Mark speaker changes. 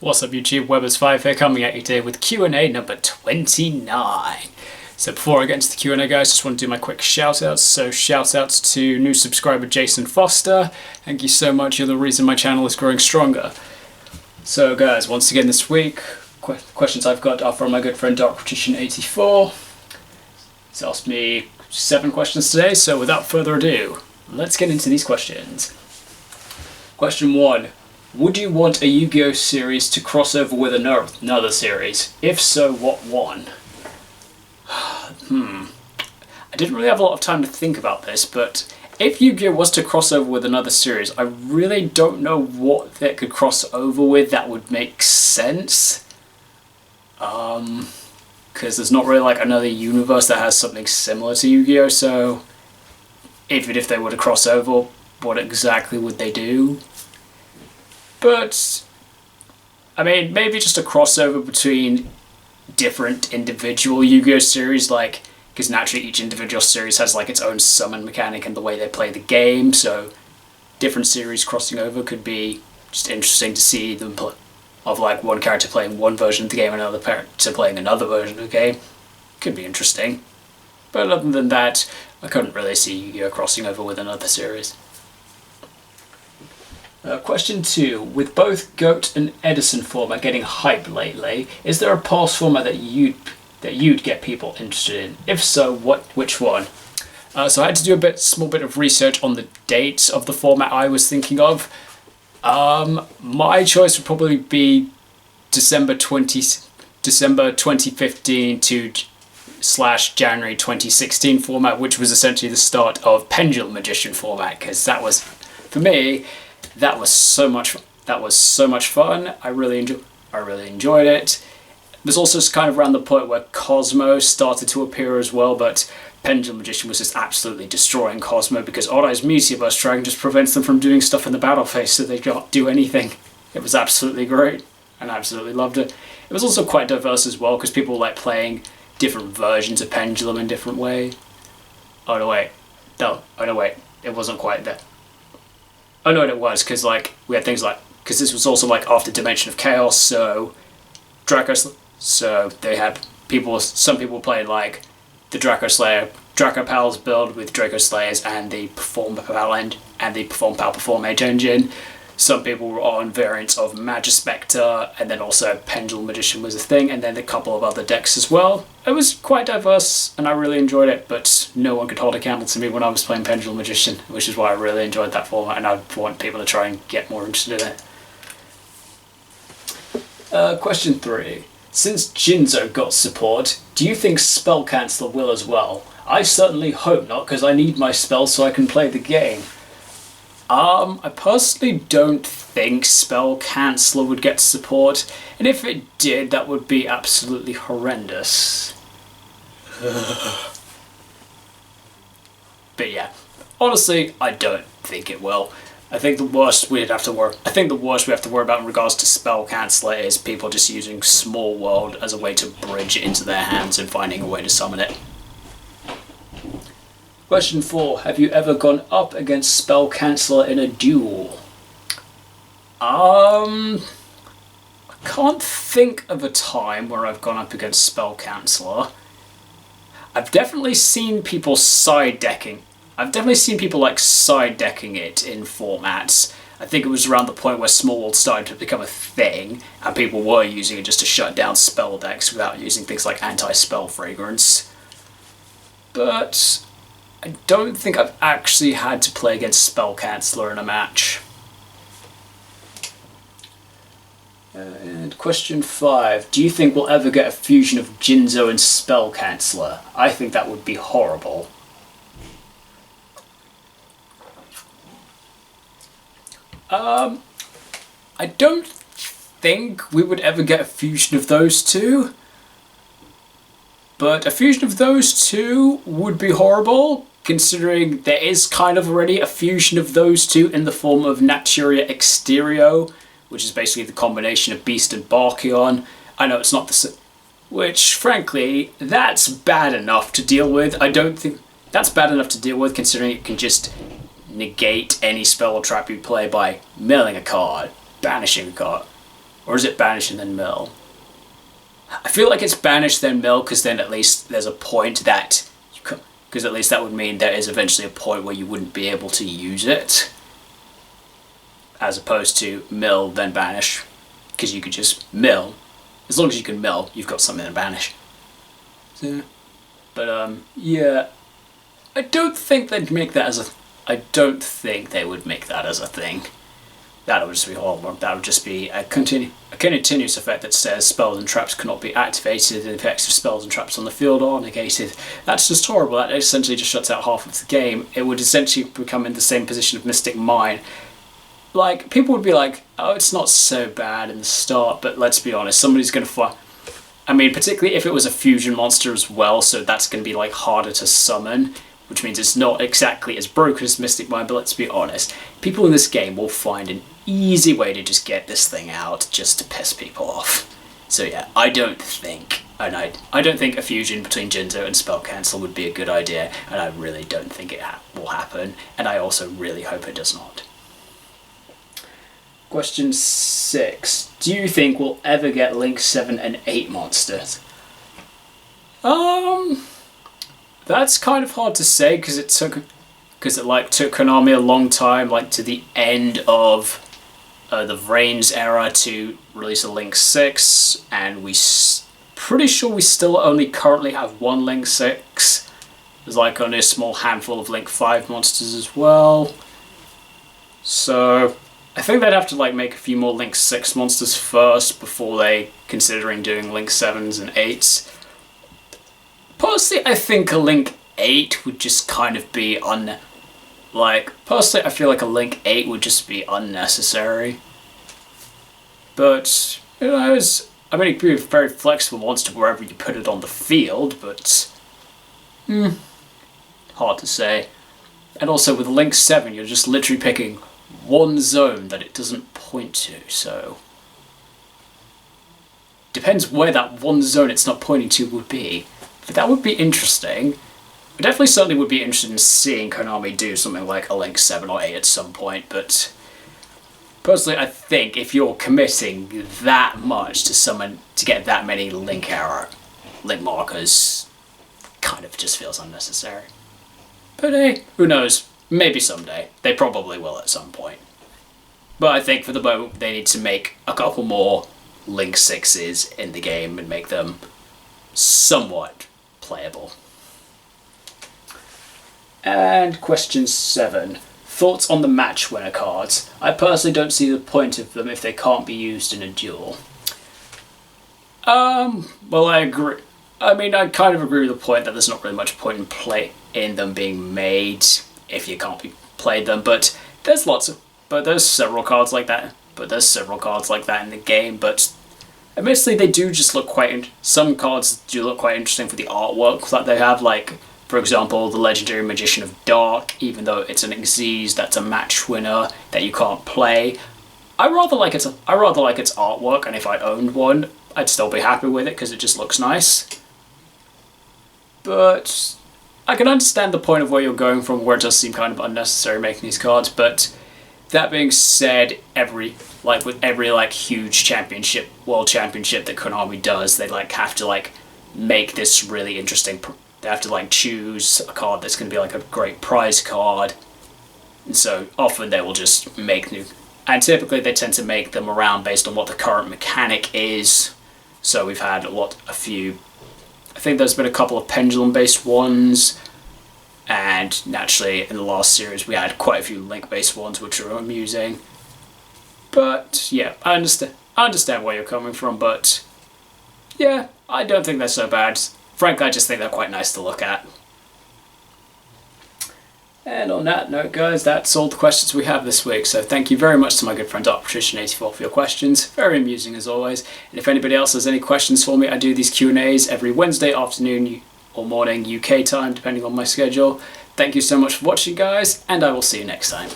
Speaker 1: What's up YouTube, Webberz05 here, coming at you today with Q&A number 29. So before I get into the Q&A guys, just want to do my quick shout outs. So shout outs to new subscriber Jason Foster. Thank you so much, you're the reason my channel is growing stronger. So guys, once again this week, questions I've got are from my good friend DarkPetition84. He's asked me 7 questions today, so without further ado, let's get into these questions. Question 1. Would you want a Yu-Gi-Oh series to cross over with another series? If so, what one? I didn't really have a lot of time to think about this, but if Yu-Gi-Oh was to cross over with another series, I really don't know what that could cross over with that would make sense. Because there's not really like another universe that has something similar to Yu-Gi-Oh, so even if they were to cross over, what exactly would they do? But, I mean, maybe just a crossover between different individual Yu-Gi-Oh series, like, because naturally each individual series has like its own summon mechanic and the way they play the game, so different series crossing over could be just interesting to see them of like one character playing one version of the game and another character playing another version of the game. Could be interesting. But other than that, I couldn't really see Yu-Gi-Oh crossing over with another series. Question 2. With both GOAT and Edison format getting hype lately, is there a past format that you'd get people interested in? If so, which one? So I had to do a small bit of research on the dates of the format I was thinking of. My choice would probably be December 2015 to /January 2016 format, which was essentially the start of Pendulum Magician format, because that was, for me, that was so much fun. I really enjoyed it. It was also kind of around the point where Cosmo started to appear as well, but Pendulum Magician was just absolutely destroying Cosmo because Oddai's Meteor Dragon just prevents them from doing stuff in the battle phase, so they can't do anything. It was absolutely great, and I absolutely loved it. It was also quite diverse as well, because people like playing different versions of Pendulum in different ways. Oh no wait, it wasn't quite that. Oh no, it was, because like we had things like, because this was also like after Dimension of Chaos, so they had some people played like the Draco Pals build with Draco Slayers and the Perform Pal and the Perform Pal Perform Mage engine. Some people were on variants of Magispector, and then also Pendulum Magician was a thing, and then a couple of other decks as well. It was quite diverse, and I really enjoyed it, but no one could hold a candle to me when I was playing Pendulum Magician, which is why I really enjoyed that format, and I want people to try and get more interested in it. Question 3. Since Jinzo got support, do you think Spell Canceller will as well? I certainly hope not, because I need my spells so I can play the game. I personally don't think Spell Canceller would get support, and if it did, that would be absolutely horrendous. But yeah, honestly, I don't think it will. I think the worst we have to worry about in regards to Spell Canceller is people just using Small World as a way to bridge it into their hands and finding a way to summon it. Question 4. Have you ever gone up against Spell Canceller in a duel? I can't think of a time where I've gone up against Spell Canceller. I've definitely seen people side decking. I've definitely seen people like side decking it in formats. I think it was around the point where Small World started to become a thing, and people were using it just to shut down spell decks without using things like Anti-Spell Fragrance. But I don't think I've actually had to play against Spell Canceller in a match. And question 5. Do you think we'll ever get a fusion of Jinzo and Spell Canceller? I think that would be horrible. I don't think we would ever get a fusion of those two. But a fusion of those two would be horrible, considering there is kind of already a fusion of those two in the form of Naturia Exterio, which is basically the combination of Beast and Barkion. I know it's not the same, which, frankly, that's bad enough to deal with. I don't think that's bad enough to deal with, considering it can just negate any spell or trap you play by milling a card, banishing a card, Or is it banish and then mill? I feel like it's banish then mill, because then at least there's a point that you can, because at least that would mean there is eventually a point where you wouldn't be able to use it, as opposed to mill then banish, because you could just mill. As long as you can mill, you've got something to banish. So, but yeah, I don't think they'd make that as a. I don't think they would make that as a thing. That would just be horrible. That would just be a continuous effect that says spells and traps cannot be activated, and effects of spells and traps on the field are negated. That's just horrible. That essentially just shuts out half of the game. It would essentially become in the same position of Mystic Mine. Like, people would be like, oh, it's not so bad in the start, but let's be honest, somebody's going to fight. I mean, particularly if it was a fusion monster as well, so that's going to be like harder to summon, which means it's not exactly as broken as Mystic Mine, but let's be honest, people in this game will find an easy way to just get this thing out just to piss people off. So yeah, I don't think a fusion between Jinzo and Spell Cancel would be a good idea, and I really don't think it will happen, and I also really hope it does not. Question 6. Do you think we'll ever get Link 7 and 8 monsters? That's kind of hard to say, because it took Konami a long time, like to the end of the Reigns era, to release a Link 6, and pretty sure we still only currently have one Link 6. There's like only a small handful of Link 5 monsters as well. So I think they'd have to like make a few more Link 6 monsters first before they considering doing Link 7s and 8s. Personally, I think a Link 8 would just kind of be personally, I feel like a Link 8 would just be unnecessary. But, you know, it could be a very flexible monster wherever you put it on the field, but hard to say. And also with Link 7, you're just literally picking one zone that it doesn't point to, so depends where that one zone it's not pointing to would be. But that would be interesting. I definitely certainly would be interested in seeing Konami do something like a Link 7 or 8 at some point, but personally I think if you're committing that much to get that many Link markers, kind of just feels unnecessary. But hey, who knows? Maybe someday. They probably will at some point. But I think for the moment they need to make a couple more Link 6s in the game and make them somewhat playable. And question 7. Thoughts on the match winner cards? I personally don't see the point of them if they can't be used in a duel. Well, I agree. I mean, I kind of agree with the point that there's not really much point in them being made if you can't play them, but there's several cards like that. But there's several cards like that in the game, but admittedly, they do just look some cards do look quite interesting for the artwork that they have, like, for example, the Legendary Magician of Dark, even though it's an Xyz that's a match winner that you can't play. I rather like its artwork, and if I owned one, I'd still be happy with it because it just looks nice. But I can understand the point of where you're going from, where it does seem kind of unnecessary making these cards, but that being said, with every huge championship, world championship that Konami does, they have to make this really interesting. They have to choose a card that's going to be a great prize card, and so often they will just make new. And typically they tend to make them around based on what the current mechanic is. So we've had a few. I think there's been a couple of pendulum-based ones, and naturally in the last series we had quite a few link-based ones, which are amusing. But yeah, I understand where you're coming from, but yeah, I don't think they're so bad. Frankly, I just think they're quite nice to look at. And on that note, guys, that's all the questions we have this week. So thank you very much to my good friend Patrician84 for your questions. Very amusing as always. And if anybody else has any questions for me, I do these Q&As every Wednesday afternoon or morning UK time, depending on my schedule. Thank you so much for watching, guys, and I will see you next time.